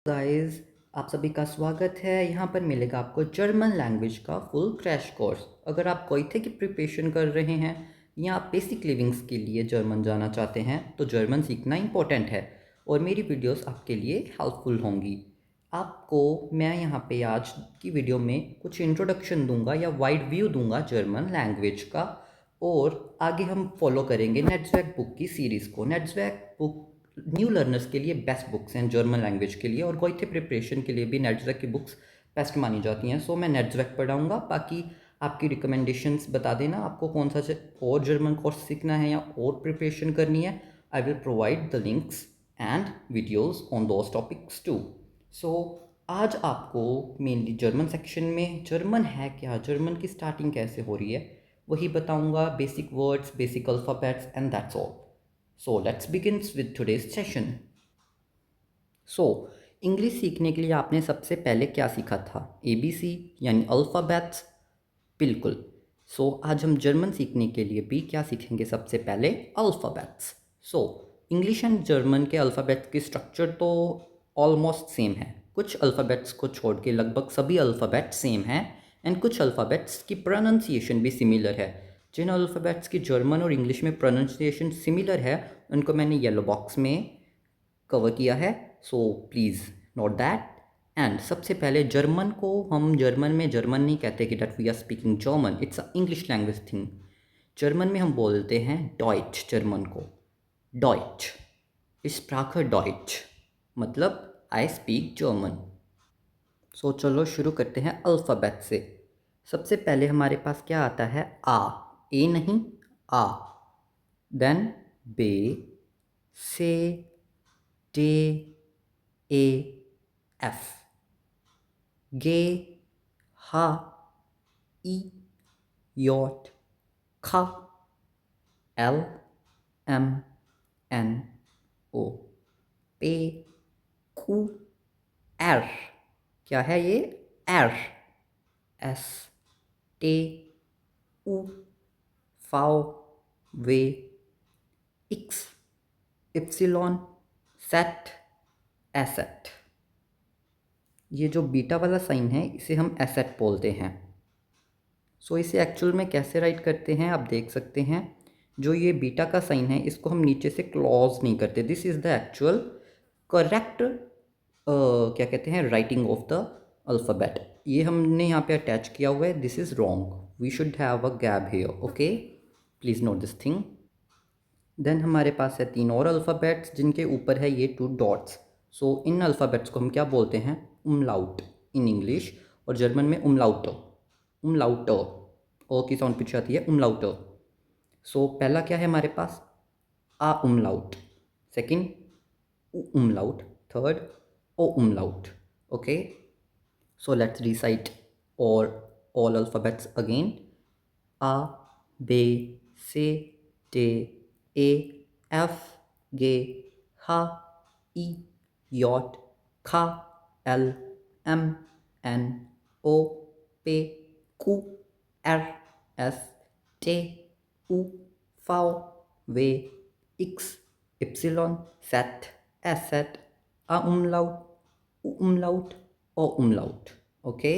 Guys, आप सभी का स्वागत है। यहाँ पर मिलेगा आपको जर्मन लैंग्वेज का फुल क्रैश कोर्स। अगर आप कोईथे की प्रिपरेशन कर रहे हैं या आप बेसिक लिविंग्स के लिए जर्मन जाना चाहते हैं तो जर्मन सीखना इम्पोर्टेंट है और मेरी वीडियोस आपके लिए हेल्पफुल होंगी। आपको मैं यहाँ पे आज की वीडियो में कुछ इंट्रोडक्शन दूंगा या वाइड व्यू दूंगा जर्मन लैंग्वेज का, और आगे हम फॉलो करेंगे नेट्सवेक बुक की सीरीज़ को। नेट्सवेक बुक न्यू लर्नर्स के लिए बेस्ट बुक्स हैं जर्मन लैंग्वेज के लिए, और गोइथे प्रिपरेशन के लिए भी नेट्सवेक की बुक्स बेस्ट मानी जाती हैं। सो मैं नेट्सवेक पढ़ाऊँगा, बाकी आपकी रिकमेंडेशंस बता देना आपको कौन सा और जर्मन कोर्स सीखना है या और प्रिपरेशन करनी है। I will provide the links and videos on those topics too. So आज आपको मेनली जर्मन सेक्शन में जर्मन है क्या, जर्मन की स्टार्टिंग कैसे हो रही है, वही बताऊंगा। Basic words, basic alphabets and that's all. So let's begin with today's session. So English सीखने के लिए आपने सबसे पहले क्या सीखा था? ABC यानी अल्फ़ाबेट्स। बिल्कुल। सो आज हम जर्मन सीखने के लिए भी क्या सीखेंगे? सबसे पहले alphabets. So English and German के अल्फ़ाबेट्स की स्ट्रक्चर तो ऑलमोस्ट सेम है। कुछ अल्फ़ाबेट्स को छोड़ के लगभग सभी अल्फ़ाबेट्स सेम हैं, एंड कुछ अल्फ़ाबेट्स की प्रोनाउंसिएशन भी सिमिलर है। जिन अल्फ़ाबेट्स की जर्मन और इंग्लिश में प्रोनाउंसिएशन सिमिलर है उनको मैंने येलो बॉक्स में कवर किया है, so please note that. And सबसे पहले जर्मन को हम जर्मन में जर्मन नहीं कहते कि that we are speaking German, it's a English language thing. German में हम बोलते हैं डॉइच। जर्मन को डॉइच, इस स्प्राखे डॉइच, मतलब आई स्पीक जर्मन। सो चलो शुरू करते हैं अल्फ़ाबेट से। सबसे पहले हमारे पास क्या आता है? आ। ए नहीं, आ। देन बे, से, डे, ए, एफ, गे, हा, ई, यॉट, खा, एल, एम, एन, ओ, पे, कू, एर। क्या है ये? एर। एस, टे, उ, फाउ, वे, एक्स, इप्सिलॉन, सेट, एसेट। ये जो बीटा वाला साइन है इसे हम एसेट बोलते हैं। सो इसे एक्चुअल में कैसे राइट करते हैं आप देख सकते हैं। जो ये बीटा का साइन है इसको हम नीचे से क्लॉज नहीं करते। This is the actual correct क्या कहते हैं, राइटिंग ऑफ द अल्फ़ाबेट। ये हमने यहाँ पे अटैच किया हुआ है, this is wrong. We should have a gap here, okay. Please note this thing. Then हमारे पास है तीन और अल्फ़ाबेट्स जिनके ऊपर है ये to dots. So in alphabets को हम क्या बोलते हैं? उमलाउट इन इंग्लिश, और जर्मन में उमलाउट। उमलाउट ओ की साउंड पीछे आती है, उमलाउट। सो पहला क्या है हमारे पास? आ उमलाउट। सेकंड उ उमलाउट। थर्ड ओ umlaut. Okay, so let's recite our all alphabets again. आ, बे, से, टे, ए, एफ, गे, हा, ई, यॉट, खा, एल, एम, एन, ओ, पे, कू, एर, एस, टे, उ, फाउ, वे, एक्स, इप्सिलॉन, सेट, एसेट, अ उमलाउट, उ उमलाउट, ओ उमलाउट। ओके,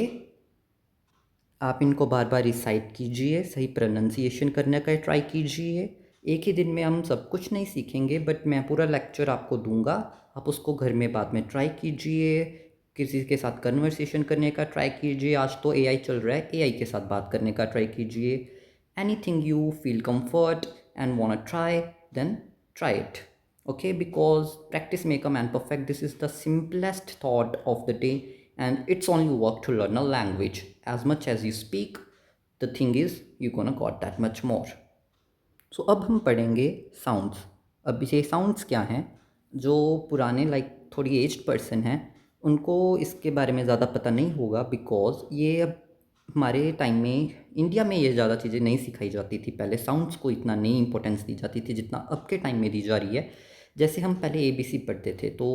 आप इनको बार बार रिसाइट कीजिए, सही प्रोनाउंसिएशन करने का ट्राई कीजिए। एक ही दिन में हम सब कुछ नहीं सीखेंगे, बट मैं पूरा लेक्चर आपको दूंगा, आप उसको घर में बाद में ट्राई कीजिए। किसी के साथ कन्वर्सेशन करने का ट्राई कीजिए। आज तो एआई चल रहा है, एआई के साथ बात करने का ट्राई कीजिए। Anything you feel comfort and wanna try, then try it. Okay, because practice make a man perfect. This is the simplest thought of the day, and it's only work to learn a language. As much as you speak, the thing is you're gonna got that much more. सो अब हम पढ़ेंगे sounds. अब ये sounds क्या हैं? जो पुराने थोड़ी एज्ड पर्सन हैं उनको इसके बारे में ज़्यादा पता नहीं होगा, बिकॉज ये अब हमारे टाइम में इंडिया में ये ज़्यादा चीज़ें नहीं सिखाई जाती थी। पहले साउंड्स को इतना नहीं इंपॉर्टेंस दी जाती थी जितना अब के टाइम में दी जा रही है। जैसे हम पहले ABC पढ़ते थे तो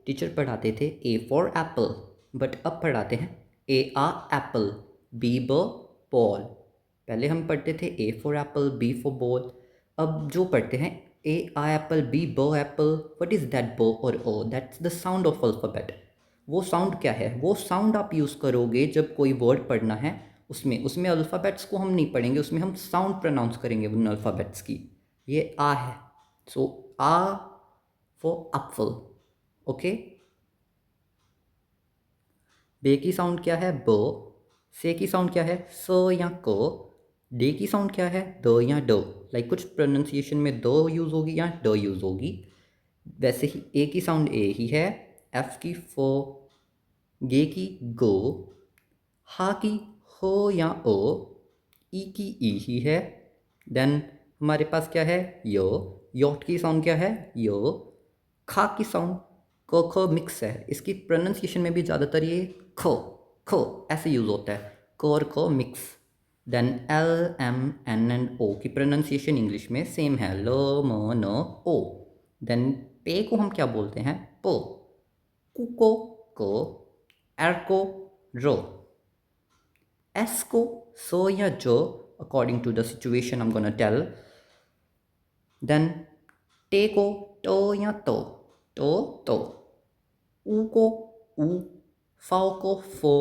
टीचर पढ़ाते थे A फॉर एप्पल, बट अब पढ़ाते हैं A एप्पल, B बॉल। पहले हम पढ़ते थे A for apple, B for ball. अब जो पढ़ते हैं A apple, B apple, what is that? ब और ओ, that's the sound of alphabet. वो साउंड क्या है? वो साउंड आप यूज़ करोगे जब कोई वर्ड पढ़ना है, उसमें उसमें अल्फ़ाबेट्स को हम नहीं पढ़ेंगे, उसमें हम साउंड प्रोनाउंस करेंगे उन अल्फ़ाबेट्स की। ये आ है, सो आ फॉर एप्पल, ओके। बे की साउंड क्या है? ब। से की साउंड क्या है? स या क। डे की साउंड क्या है? द या ड। लाइक कुछ प्रोनाउंसिएशन में द यूज़ होगी या ड यूज़ होगी। वैसे ही ए की साउंड ए ही है, एफ की फ, गे की ग, हा की ह या अ, ई की ई ही है। देन हमारे पास क्या है? य। यॉट की साउंड क्या है? य। खा की साउंड क ख मिक्स है, इसकी प्रोनाउंसिएशन में भी ज़्यादातर ये ख ख ऐसे यूज़ होता है, क और ख mix. Then L M N and O की प्रोनाउंसिएशन इंग्लिश में सेम है, ल म न ओ। देन पे को हम क्या बोलते हैं? प। कु को क, एर को रो, एस को सो या जो, according to the situation I am gonna tell. Then टे को टो या तो तो, ऊ को ऊ, फाओ को फो,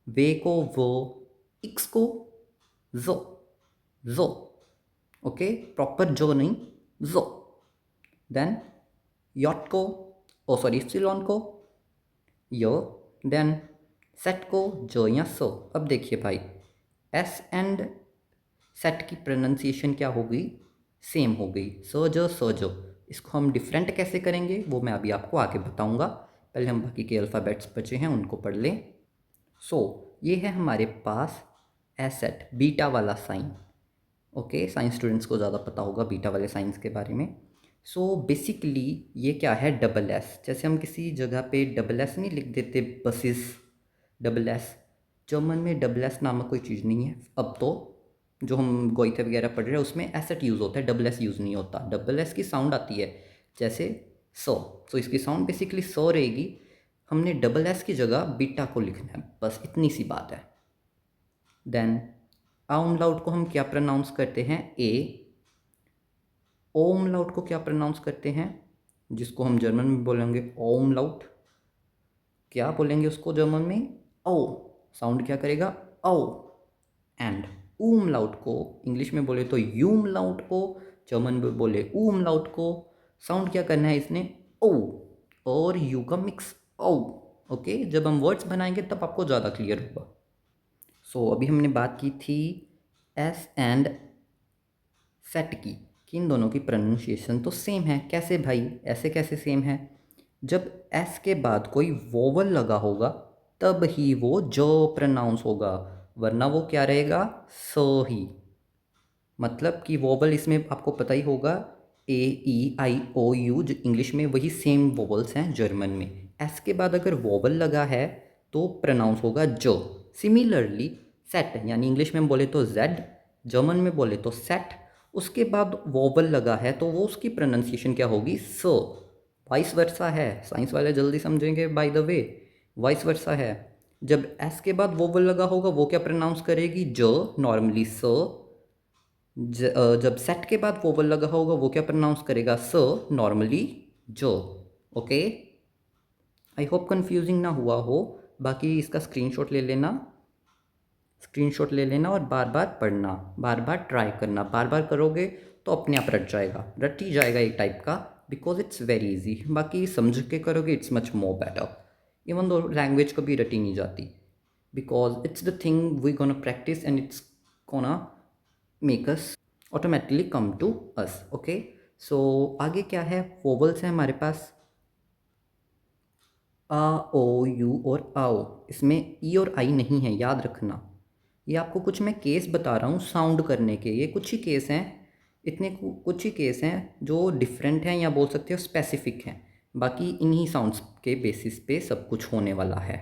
वे को वो, इक्स को जो जो, ओके, प्रॉपर जो नहीं, जो। देन यॉट को, ओ सॉरी सिलोन को यो। देन सेट को जो या सो। अब देखिए भाई, एस एंड सेट की प्रोनाउंसिएशन क्या हो गई? सेम हो गई, सो जो। इसको हम डिफरेंट कैसे करेंगे वो मैं अभी आपको आगे बताऊंगा। पहले हम बाकी के अल्फ़ाबेट्स बचे हैं उनको पढ़ लें। सो ये है हमारे पास एसेट, बीटा वाला साइन। ओके, साइंस स्टूडेंट्स को ज़्यादा पता होगा बीटा वाले साइंस के बारे में। सो बेसिकली ये क्या है? Double S. जैसे हम किसी जगह पे डबल एस नहीं लिख देते, बसेस डबल एस, जर्मन में डबल एस नामक कोई चीज़ नहीं है। अब तो जो हम गोइथे वगैरह पढ़ रहे हैं उसमें एसेट यूज़ होता है, डबल एस यूज़ नहीं होता। डबल एस की साउंड आती है जैसे सो, तो इसकी साउंड बेसिकली सो रहेगी। हमने डबल एस की जगह बीटा को लिखना है, बस इतनी सी बात है। देन आउम लाउड को हम क्या प्रोनाउंस करते हैं? ए। ओम लाउड को क्या प्रोनाउंस करते हैं? जिसको हम जर्मन में बोलेंगे ओम लाउड, क्या बोलेंगे उसको जर्मन में? ओ। साउंड क्या करेगा? ओ। एंड ऊम लाउड को इंग्लिश में बोले तो यूम लाउड को, जर्मन में बोले ऊम लाउड को, साउंड क्या करना है इसने? ओ और यू का मिक्स, ओ। ओके, जब हम वर्ड्स बनाएंगे तब आपको ज़्यादा क्लियर होगा। सो अभी हमने बात की थी एस एंड सेट की, कि इन दोनों की प्रोनाउंसिएशन तो सेम है। कैसे भाई, ऐसे कैसे सेम है? जब एस के बाद कोई वोवल लगा होगा तब ही वो जो प्रोनाउंस होगा, वरना वो क्या रहेगा? सो ही। मतलब कि वोवल इसमें आपको पता ही होगा, ए ई आई ओ यू, जो इंग्लिश में वही सेम वोवल्स हैं जर्मन में। एस के बाद अगर वोवल लगा है तो प्रोनाउंस होगा जो। सिमिलरली सेट, यानी इंग्लिश में बोले तो जेड, जर्मन में बोले तो सेट, उसके बाद वोवल लगा है तो वो उसकी प्रोनाउंसिएशन क्या होगी? सो। वाइस वर्सा है, साइंस वाले जल्दी समझेंगे by the way. Vice versa है, जब एस के बाद वोवल लगा होगा वो क्या प्रोनाउंस करेगी? जो, नॉर्मली सो। जब सेट के बाद वोवल लगा होगा वो क्या प्रोनाउंस करेगा? सो, नॉर्मली जो। ओके, आई होप कंफ्यूजिंग ना हुआ हो। बाकी इसका स्क्रीनशॉट ले लेना, स्क्रीनशॉट ले लेना और बार बार पढ़ना, बार बार ट्राई करना। बार बार करोगे तो अपने आप रट जाएगा, रट ही जाएगा एक टाइप का, बिकॉज इट्स वेरी इजी। बाकी समझ के करोगे it's much more better. Even though language कभी रटी नहीं जाती, because it's the thing we gonna practise and it's gonna make us automatically come to us. Okay, so आगे क्या है? वोवल्स हैं हमारे पास आ, ओ, यू और आओ। इसमें ई और आई नहीं है, याद रखना। ये आपको कुछ मैं केस बता रहा हूँ साउंड करने के, ये कुछ ही केस हैं, इतने कुछ ही केस हैं जो डिफरेंट हैं या बोल सकते हो स्पेसिफिक हैं। बाकी इन्हीं साउंड्स के बेसिस पे सब कुछ होने वाला है।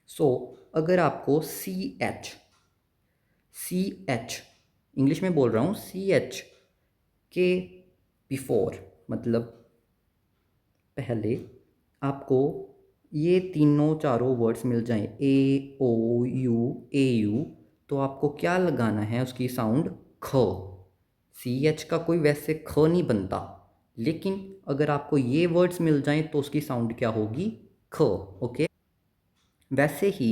सो अगर आपको सी एच, इंग्लिश में बोल रहा हूँ, सी एच के बिफोर, मतलब पहले आपको ये तीनों चारों वर्ड्स मिल जाएं, ए ओ यू, तो आपको क्या लगाना है? उसकी साउंड ख। सी एच का कोई वैसे ख नहीं बनता, लेकिन अगर आपको ये वर्ड्स मिल जाएं तो उसकी साउंड क्या होगी? ख। ओके, वैसे ही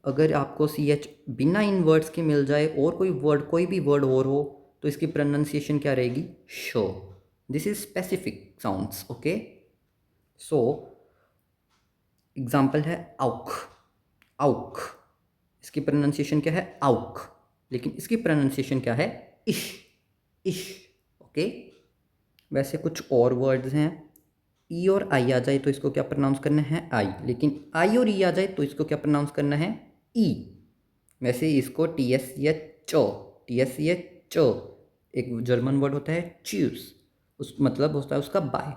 अगर आपको सी एच बिना इन वर्ड्स के मिल जाए और कोई भी वर्ड और हो तो इसकी प्रोनाउंसिएशन क्या रहेगी? Show. This is specific sounds. Okay, so example है आउक। आउक, इसकी प्रोनाउंसिएशन क्या है? आउक, लेकिन इसकी प्रोनाउंसिएशन क्या है? इश। इश। ओके, वैसे कुछ और वर्ड्स हैं, ई और आई आ जाए तो इसको क्या प्रोनाउंस करना है? आई, लेकिन आई और ई आ जाए तो इसको क्या प्रोनाउंस करना है? ई। वैसे इसको टी एस सी एच चो, टी एस सी एच चो। एक जर्मन वर्ड होता है चूज, उस मतलब होता है उसका बाय।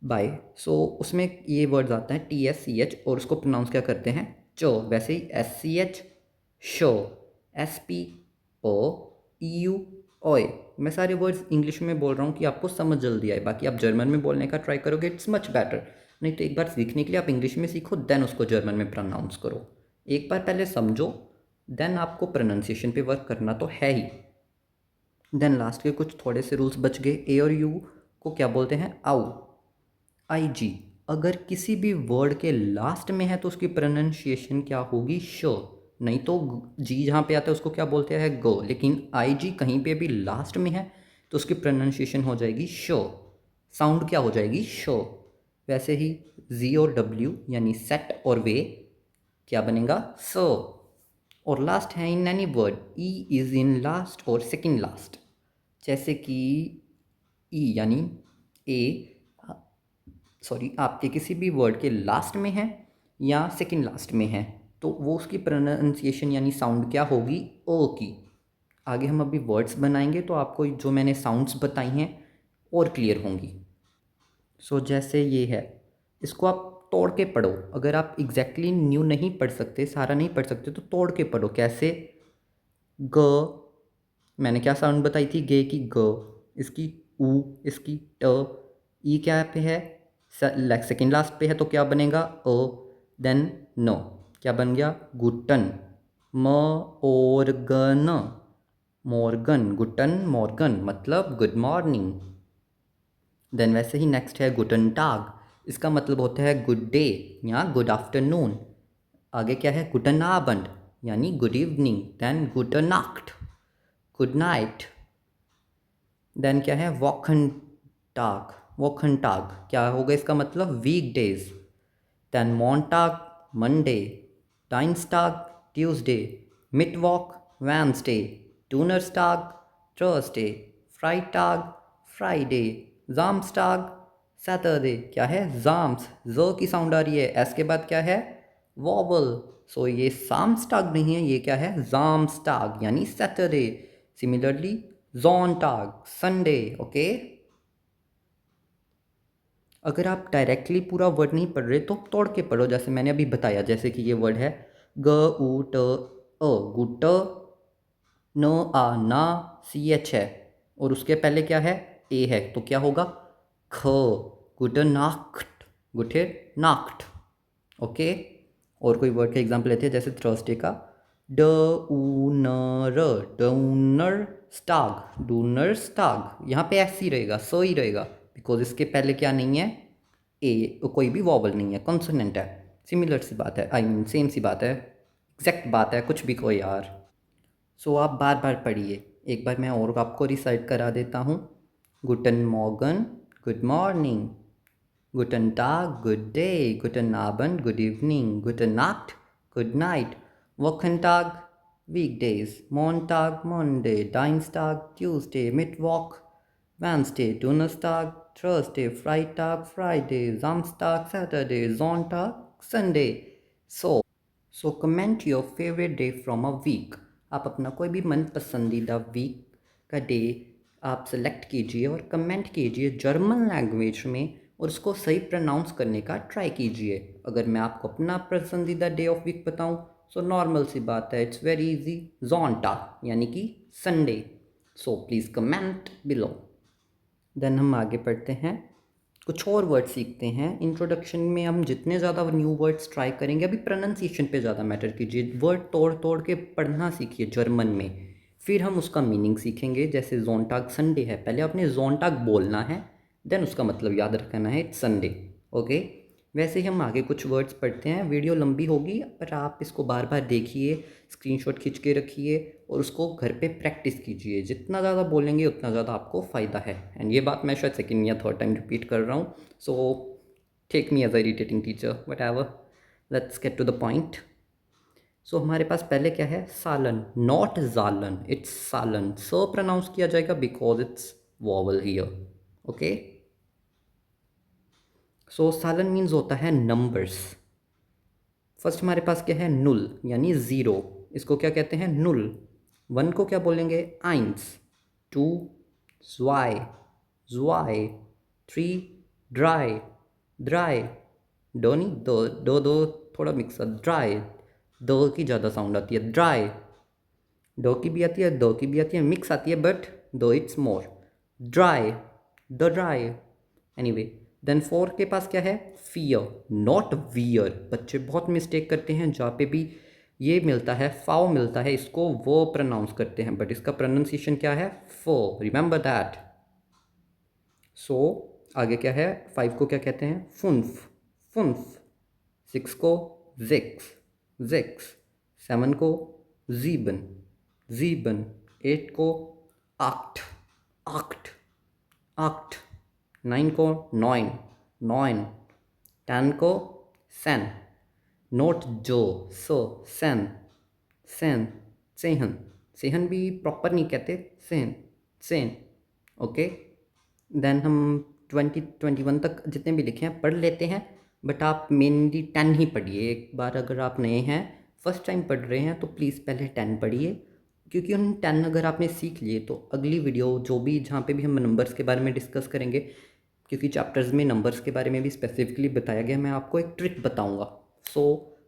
बाय, सो उसमें ये वर्ड्स आता है टी एस सी एच और उसको प्रोनाउंस क्या करते हैं? चो। वैसे ही एस सी एच शो, S P O, E U ओए। मैं सारे वर्ड्स इंग्लिश में बोल रहा हूँ कि आपको समझ जल्दी आए, बाकी आप जर्मन में बोलने का ट्राई करोगे इट्स मच बेटर। नहीं तो एक बार सीखने के लिए आप इंग्लिश में सीखो, देन उसको जर्मन में प्रोनाउंस करो। एक बार पहले समझो, देन आपको प्रोनाउंसिएशन पे वर्क करना तो है ही। देन लास्ट के कुछ थोड़े से रूल्स बच गए। ए और यू को क्या बोलते हैं? आउ, आई जी। अगर किसी भी वर्ड के लास्ट में है तो उसकी प्रोनाउंसिएशन क्या होगी? शो। नहीं तो जी जहाँ पे आता है उसको क्या बोलते हैं? गो। लेकिन आई जी कहीं पे भी लास्ट में है तो उसकी प्रोनाउंसिएशन हो जाएगी शो। साउंड क्या हो जाएगी? शो। वैसे ही जी और डब्ल्यू यानी सेट और वे क्या बनेगा? सो। और लास्ट है in any word, E is in last और सेकंड लास्ट। जैसे कि ई यानी ए, सॉरी, आपके किसी भी वर्ड के लास्ट में है या सेकंड लास्ट में है तो वो उसकी प्रोनाउंसिएशन यानी साउंड क्या होगी? ओ की। आगे हम अभी वर्ड्स बनाएंगे तो आपको जो मैंने साउंड्स बताई हैं और क्लियर होंगी। सो जैसे ये है, इसको आप तोड़ के पढ़ो। अगर आप एग्जैक्टली न्यू नहीं पढ़ सकते, सारा नहीं पढ़ सकते, तो तोड़ के पढ़ो। कैसे? ग, मैंने क्या साउंड बताई थी? गे की ग। इसकी ऊ, इसकी ट। ई क्या पे है? सेकेंड लास्ट पे है तो क्या बनेगा? अ। देन नो, क्या बन गया? गुटन। म और गन, मॉर्गन। गुटन मॉर्गन मतलब गुड मॉर्निंग। देन वैसे ही नेक्स्ट है गुटन टाग, इसका मतलब होता है गुड डे या गुड आफ्टरनून। आगे क्या है? गुटन आबंड यानी गुड इवनिंग। देन गुटन नाक्ट, गुड नाइट। देन क्या है? वॉकन टाग। वॉकन टाग क्या होगा? इसका मतलब वीक डेज। देन मॉन्टाग मंडे, डाइंसटाग ट्यूसडे, मिटवॉक वेंसडे, टूनर्सटाग थर्सडे, फ्राइटाग फ्राइडे, जाम्सटाग सैटरडे। क्या है? जाम्स, ज की साउंड आ रही है, एस के बाद क्या है? वॉवल। सो ये साम्सटाग नहीं है, ये क्या है? जाम्सटाग यानी सैटरडे। सिमिलरली जॉनटाग संडे। ओके, अगर आप डायरेक्टली पूरा वर्ड नहीं पढ़ रहे तो तोड़ के पढ़ो, जैसे मैंने अभी बताया। जैसे कि ये वर्ड है ग उ ट अ, गुट। न आ ना, सी एच है और उसके पहले क्या है? ए है, तो क्या होगा? ख। गुट नाक्ट, गुटे नाक्ट। ओके, और कोई वर्ड का एग्जाम्पल लेते हैं, जैसे थर्सडे का ड ऊ न र, डूनर स्टाग, डूनर स्टाग। यहाँ पे ऐसे ही रहेगा, सो ही रहेगा, बिकॉज इसके पहले क्या नहीं है? ए, कोई भी वॉवल नहीं है, कॉन्सोनेंट है। सिमिलर सी बात है, आई मीन सेम सी बात है, एग्जैक्ट बात है, कुछ भी कोई यार। सो आप बार बार पढ़िए। एक बार मैं और आपको रिसाइट करा देता हूँ। गुटन मॉर्गन good morning, Guten Tag, good day, guten Abend, good evening, gute Nacht, good night, Wochentag, weekdays, Montag, Monday, Dienstag, Tuesday, Mittwoch, Wednesday, Donnerstag, Thursday, Freitag, Friday, Samstag, Saturday, Sonntag, Sunday. So comment your favorite day from a week. आप अपना कोई भी मन पसंदीदा week का day आप select कीजिए और कमेंट कीजिए जर्मन लैंग्वेज में और उसको सही प्रोनाउंस करने का ट्राई कीजिए। अगर मैं आपको अपना पसंदीदा डे ऑफ वीक बताऊं, सो नॉर्मल सी बात है, इट्स वेरी इजी, जोंटा यानी कि Sunday. So please comment below. Then हम आगे पढ़ते हैं, कुछ और वर्ड सीखते हैं। इंट्रोडक्शन में हम जितने ज़्यादा न्यू वर्ड्स ट्राई करेंगे, अभी प्रोनाउंसिएशन पे ज़्यादा मैटर कीजिए। वर्ड तोड़ तोड़ के पढ़ना सीखिए जर्मन में, फिर हम उसका मीनिंग सीखेंगे। जैसे जोंटाग संडे है, पहले आपने जोंटाग बोलना है, देन उसका मतलब याद रखना है, इट्स संडे। ओके, वैसे ही हम आगे कुछ वर्ड्स पढ़ते हैं। वीडियो लंबी होगी पर आप इसको बार बार देखिए, स्क्रीनशॉट खींच के रखिए और उसको घर पे प्रैक्टिस कीजिए। जितना ज़्यादा बोलेंगे उतना ज़्यादा आपको फ़ायदा है। एंड ये बात मैं शायद सेकंड या थर्ड टाइम रिपीट कर रहा हूँ, so take me as a irritating teacher, whatever. Let's get to the point. So हमारे पास पहले क्या है, सालन, नॉट जालन, इट्स सालन। स प्रोनाउंस किया जाएगा because it's vowel here, okay. So सालन मीन्स होता है नंबर्स। फर्स्ट हमारे पास क्या है, नुल यानी ज़ीरो, इसको क्या कहते हैं, नुल। वन को क्या बोलेंगे, आइंस। टू ज्वाई, ज्वाई। थ्री ड्राई, ड्राई। दो नहीं, दो दो दो थोड़ा मिक्स है, ड्राई। दो की ज़्यादा साउंड आती है, ड्राई। दो की भी आती है, दो की भी आती है, मिक्स आती है, बट दो इट्स मोर, ड्राई, द ड्राई। एनीवे, देन फोर के पास क्या है, फियर, नॉट वियर। बच्चे बहुत मिस्टेक करते हैं, जहाँ पे भी ये मिलता है, फाओ मिलता है, इसको वो प्रोनाउंस करते हैं, बट इसका प्रोनाउंसिएशन क्या है, फो, रिमेंबर दैट। सो आगे क्या है, फाइव को क्या कहते हैं, फुन्फ, फुन्फ। सिक्स को जिक्स, जिक्स। सेवन को जीबन, जीबन। एट को आक्ट, आक्ट, आक्ट। नाइन को नॉइन, नॉइन। टेन को सेन, नोट जो, सो सेन, सेन। सेहन, सेहन भी प्रॉपर नहीं कहते, सेन, सेन, ओके। देन हम 2021 तक जितने भी लिखे हैं पढ़ लेते हैं, बट आप मेनली 10 ही पढ़िए। एक बार अगर आप नए हैं, फर्स्ट टाइम पढ़ रहे हैं, तो प्लीज़ पहले 10 पढ़िए, क्योंकि उन 10 अगर आपने सीख लिए तो अगली वीडियो जो भी, जहाँ पे भी हम नंबर्स के बारे में डिस्कस करेंगे, क्योंकि चैप्टर्स में नंबर्स के बारे में भी स्पेसिफिकली बताया गया, मैं आपको एक ट्रिक बताऊँगा। सो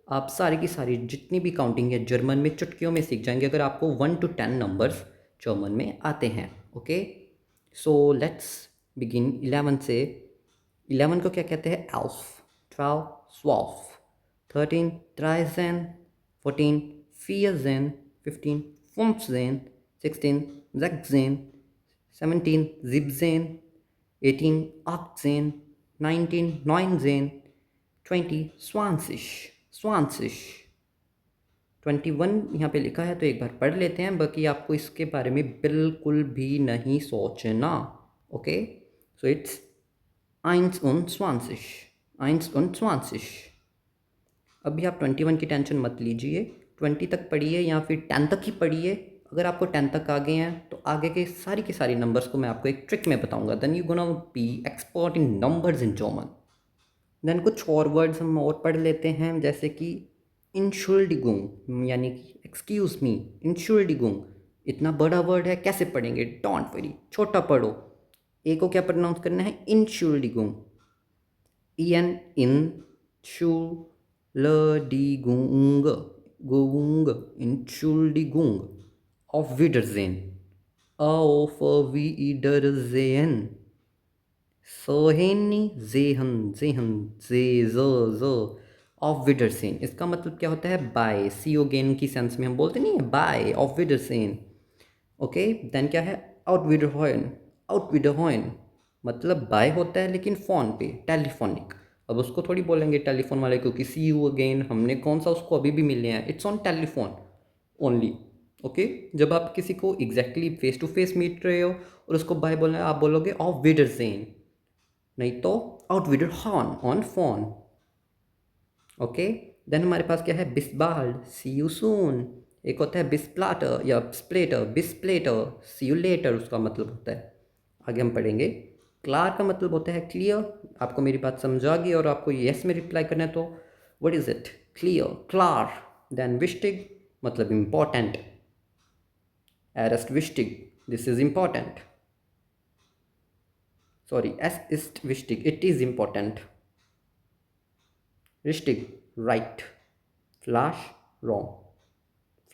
आप सारी की सारी जितनी भी काउंटिंग है जर्मन में चुटकियों में सीख जाएंगे, अगर आपको 1 to 10 नंबर्स जर्मन में आते हैं, ओके। सो लेट्स बिगिन 11 से। 11 को क्या कहते हैं, एल्फ। 12 स्वाफ। 13 ड्राइजेन। 14 फियजेन। 15 फुम्फजेन। 16 जैक्जेन। 17 जिबजेन। 18 ऑक्जेन। 19 नॉइनजेन। 20 स्वांसिश, स्वांसिश। 21 यहाँ पे लिखा है तो एक बार पढ़ लेते हैं, बाकी आपको इसके बारे में बिल्कुल भी नहीं सोचना, okay. So it's eins und zwanzig, eins und zwanzig। अभी आप 21 की टेंशन मत लीजिए, 20 तक पढ़िए या फिर 10 तक ही पढ़िए। अगर आपको 10 तक आ गए हैं तो आगे के सारी नंबर्स को मैं आपको एक ट्रिक में बताऊंगा, then you gonna be expert in numbers in German. Then कुछ और वर्ड्स हम और पढ़ लेते हैं, जैसे कि इंशुल्डिगुंग यानी कि एक्सक्यूज़ मी, इंशुल्डिगुंग। इतना बड़ा वर्ड है, कैसे पढ़ेंगे, डोंट वरी, छोटा पढ़ो। ए को क्या प्रोनाउंस करना है, इंशुल्डिगुंग। इन, इन, शू, ल, डी, गुंग, गुंग, इंशुल्डिगुंग। Of विडरजेन, of विडरजेन। सोहेनी, जेहन, जेहन, जे, ज, ऑफ विडरसेन। इसका मतलब क्या होता है, बाय, सी ओ गेन की सेंस में हम बोलते नहीं है, बाय, ऑफ विडरसेन, ओके। देन क्या है, आउट विडरहॉयन, आउट विडरहॉयन मतलब बाय होता है लेकिन फ़ोन पे, टेलीफोनिक। अब उसको थोड़ी बोलेंगे टेलीफोन वाले को कि सी यू अगेन, हमने कौन सा उसको अभी भी मिलने हैं, it's on telephone only, okay. जब आप किसी को exactly face to face meet रहे हो और उसको बाय बोलना है, आप बोलोगे ऑफ विडरसेन, नहीं तो आउट विडर हॉर्न ऑन फोन, ओके। देन हमारे पास क्या है, बिस्बाल्ड, सी यू सून। एक होता है बिस्प्लाटर या स्प्लेटर, बिस्प्लेटर, सी यू लेटर उसका मतलब होता है। आगे हम पढ़ेंगे। क्लार का मतलब होता है क्लियर। आपको मेरी बात समझ आ गई और आपको येस में रिप्लाई करना है तो व्हाट इज इट, क्लियर, क्लार। देन विस्टिग मतलब इम्पॉर्टेंट, एरेस्ट विस्टिग, this is important, sorry, es ist wichtig, it is important. Richtig, right. Flash, wrong.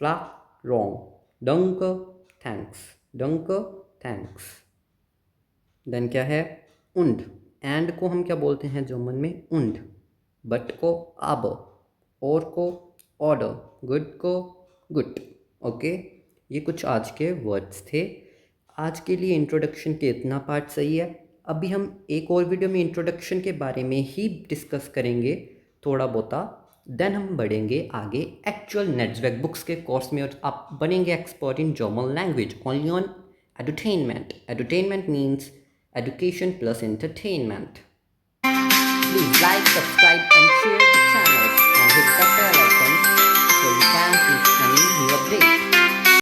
Flach, wrong. Danke, thanks. Danke, thanks. Then क्या है, und। and को हम क्या बोलते हैं जर्मन में, und। but को aber, और को order, good को good, ओके। ये कुछ आज के वर्ड्स थे। आज के लिए इंट्रोडक्शन के इतना पार्ट सही है। अभी हम एक और वीडियो में इंट्रोडक्शन के बारे में ही डिस्कस करेंगे थोड़ा बहुता, देन हम बढ़ेंगे आगे एक्चुअल नेट्सवेग बुक्स के कोर्स में और आप बनेंगे expert in German language only on edutainment. Edutainment means education plus entertainment. Please like, subscribe and share.